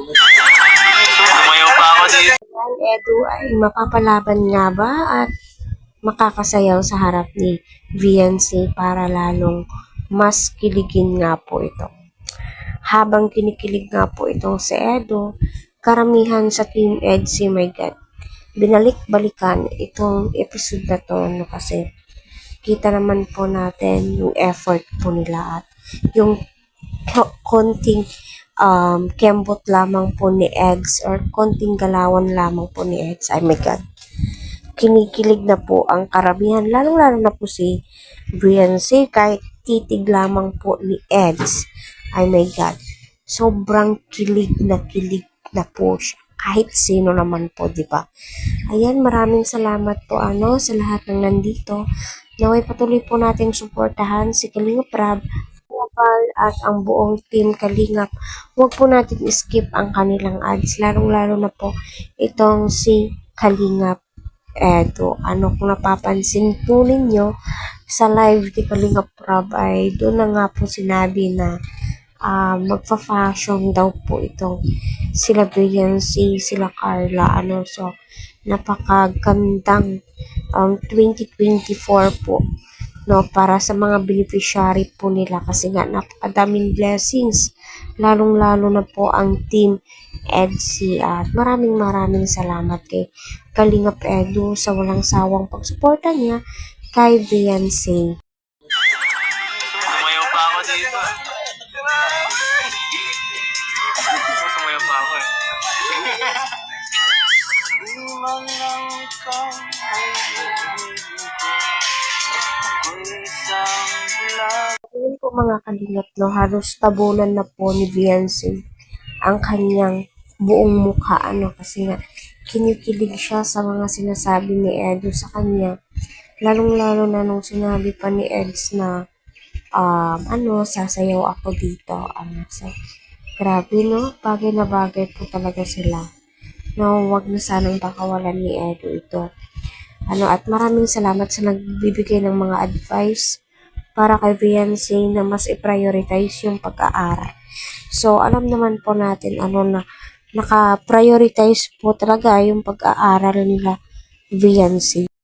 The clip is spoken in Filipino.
Tumayo pa ako dito. Edu ay mapapalaban nga ba at makakasayaw sa harap ni VNC para lalong mas kiligin nga po ito. Habang kinikilig nga po itong si Edu, karamihan sa Team EDSI, my God, binalik-balikan itong episode na to, no, kasi kita naman po natin yung effort po nila at yung konting kembot lamang po ni Eds or konting galawan lamang po ni Eds. Ay my God. Kinikilig na po ang karamihan, lalong-lalo na po si Briancy, kahit titig lamang po ni Eds. Ay my God. Sobrang kilig na po siya. Kahit sino naman po, di ba? Ayan, maraming salamat po sa lahat ng nandito. Naway patuloy po nating suportahan si Kalingap Rab, Val at ang buong team Kalingap. Huwag po natin skip ang kanilang ads, lalong-lalo na po itong si Kalingap Edo. Ano kung napapansin po ninyo sa live ni Kalingap Rab ay doon na nga po sinabi na magfa-fashion daw po itong sila Beyonce, sila Carla, so napakagandang 2024 po, no, para sa mga beneficiary po nila kasi nga napakadaming blessings, lalong-lalo na po ang team EDSI at maraming salamat kay Kalingap Edu sa walang sawang pagsuporta niya kay Beyonce. Tumayo pa ako dito. Tumayo pa ako eh. Di man lang ikaw ay isang bulag. Ayun po mga kalingap, no, halos tabunan na po ni Beyonce ang kanyang buong mukha, kasi nga kinikilig siya sa mga sinasabi ni Edu sa kanya, lalong-lalo na nung sinabi pa ni Eds na sasayaw ako dito, so grabe, no, bagay na bagay po talaga sila, no, wag na sanang pakawalan ni Edu ito, at maraming salamat sa nagbibigay ng mga advice para kay Beyonce na mas i-prioritize yung pag-aaral. So, alam naman po natin na naka-prioritize po talaga yung pag-aaral nila Beyonce.